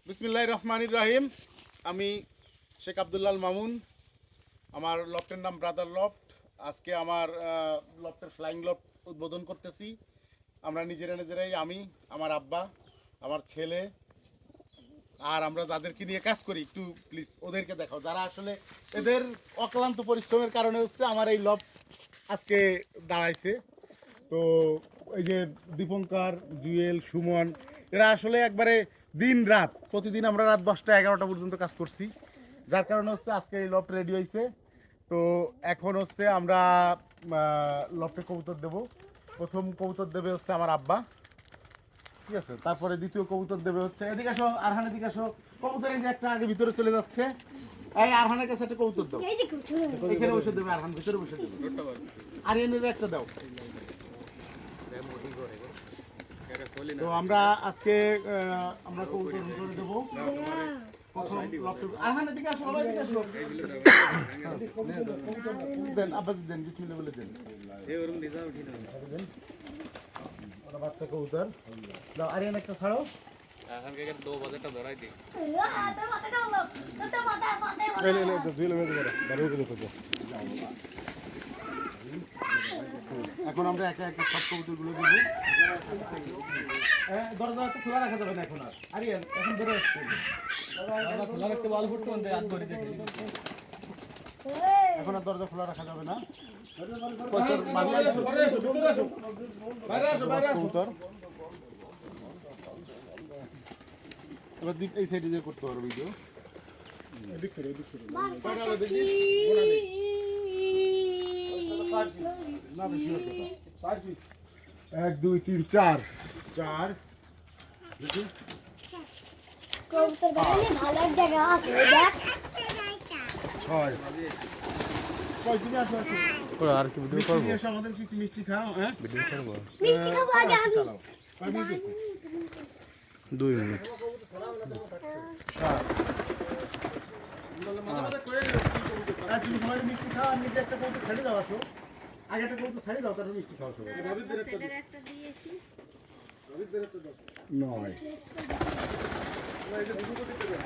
বিসমিল্লাহির রহমানির রহিম। আমি শেখ আব্দুল্লাল মামুন। আমার লফটের নাম ব্রাদার লফট। আজকে আমার লফটের ফ্লাইং লফট উদ্বোধন করতেছি। আমরা নিজেরাই, আমি, আমার আব্বা, আমার ছেলে আর আমরা যাদেরকে নিয়ে কাজ করি, একটু প্লিজ ওদেরকে দেখাও, যারা আসলে এদের অক্লান্ত পরিশ্রমের কারণে হচ্ছে আমার এই লফট আজকে দাঁড়াইছে। তো এই যে দীপঙ্কর, জুয়েল, সুমন, এরা আসলে একবারে দিন রাত, প্রতিদিন আমরা রাত 10টা-11টা পর্যন্ত কাজ করছি, যার কারণে হচ্ছে আজকে এই লফট রেডি হয়েছে। তো এখন হচ্ছে আমরা লফটে কবুতর দেব। প্রথম কবুতর দেবে হচ্ছে আমার আব্বা, ঠিক আছে। তারপরে দ্বিতীয় কবুতর দেবে হচ্ছে, এদিকে আসো আরহান, এদিকে আসো। কবুতর এই যে একটা আগে ভিতরে চলে যাচ্ছে, এই আরহানের কাছে একটা কবুতর দাও, এখানে বসে দেবে আরহান, ভিতরে বসে দেবে। আর এনের একটা দাও। তো আমরা আজকে আমরা কবুতর ভিতরে দেবো। প্রথম আরহানের দিকে আসো, এদিকে আসো। দেন আব্বা দেন, বিসমিল্লাহ বলে দেন। ওরা বাচ্চা কবুতর দাও, আরিয়ান একটা ছাড়ো। এখন আমরা একা একা সব কবুতরগুলো দেবো। দরজা তো খোলা রাখা যাবে না এখন, আর আরিয়ান এখন বেরো আসছে, খোলা রাখতে বল ফুট কোন হাত ধরে দেখে, এখন আর দরজা খোলা রাখা যাবে না। এবার এই সাইডে যে করতে পারো ভিডিও। 1 2 3 4 4 ভালো এক জায়গা আছে, দেখ 6 তুমি আসো আসো। আর কি ভিডিও করব? আমাদের কি মিষ্টি খাও? হ্যাঁ ভিডিও করব, মিষ্টি খাবো আগে আমি। চালাও 2 মিনিট। তুমি সবাই মিষ্টি খাও, আর নিজে একটা কবুতর ছেড়ে দাও। আসো আগে একটা কবুতর ছেড়ে দাও, তারপর মিষ্টি খাও সবাই। রবিদের একটা দিয়েছি, রবিদের একটা দাও। নয় এই যে দুটো দিতে দাও।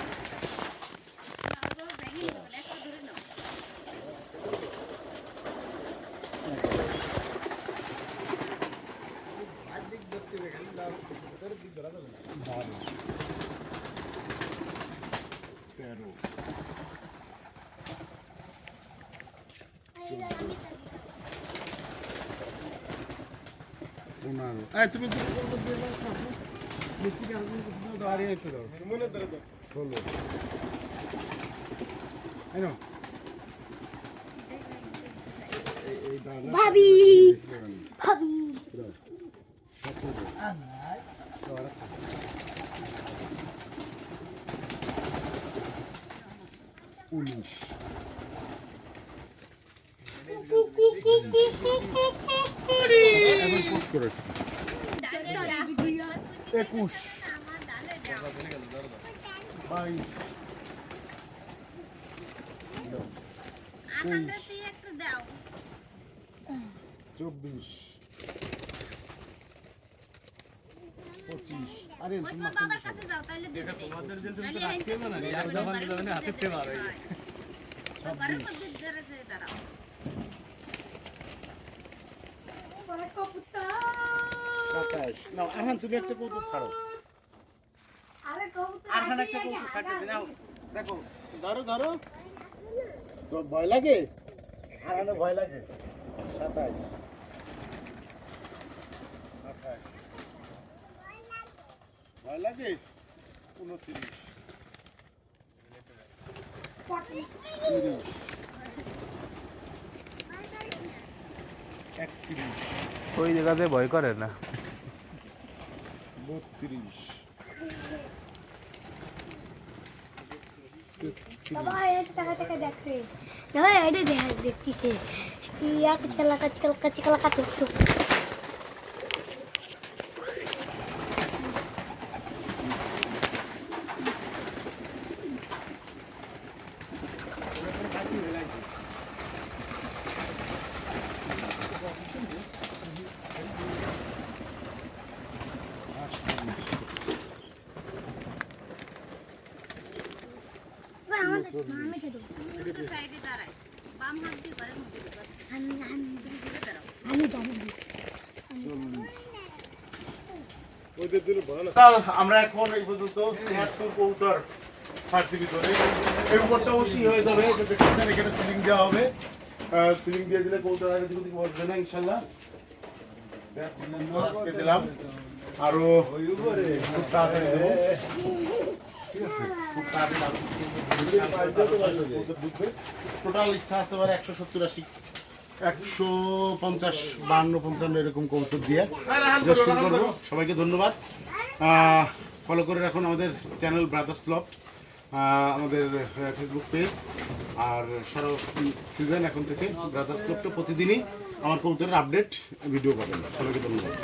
তুমি মিষ্টি দাঁড়িয়ে এসে দাও, মনে ধরে দাও, বলো ভাবি ভাবি 19 এখন পোস্ট করে 21 22 24 আরে তোমার বাবার কাছে যাও, তাইলে দিবে। তোমাদের জন্য তুমি রাখতে না, আর দামান দিলে না হাতে তে মারো। ঘরের মধ্যে ধরে ধরে দাঁড়াও। ও বড় কবুতর 27 নাও। আরহান তুমি একটা কবুতর ছাড়ো। আরে কবুতর আরহান একটা কবুতর ছাড়তেছে, নাও দেখো, ধরো ধরো। তো ভয় লাগে, আরহানে ভয় লাগে। 27 ভয় লাগে 29 ওই জায়গাতে ভয় করে না। 32 বাবা এটা টাকা টাকা দেখতে না, এটা দেখতেছে ইয়া কাচকালা কাচকালা কাচকালা কাচকালা। আমি দেবো আমি আমরা এখন এই পর্যন্ত 73 কবুতর ছাড়ছি ভিতরে। এই উপরটা অবশ্যই হয়ে যাবে, এটা দেখছেন এখানে সিলিং দেওয়া হবে। সিলিং দিয়ে দিলে কবুতর আর এদিক ওদিক বসবে না ইনশাল্লাহ। আজকে দিলাম আরো খুব তাড়াতাড়ি দেবো, ঠিক আছে? খুব তাড়াতাড়ি টোটাল ইচ্ছা আছে এবার 170-80 150 52 55 এরকম কবুতর দিয়ে শুরু করবো। সবাইকে ধন্যবাদ। ফলো করে রাখুন আমাদের চ্যানেল ব্রাদার্স লফট, আমাদের ফেসবুক পেজ। আর সারা সিজন এখন থেকে ব্রাদার্স লফটে প্রতিদিনই আমার কবুতরের আপডেট ভিডিও পাবেন। সবাইকে ধন্যবাদ।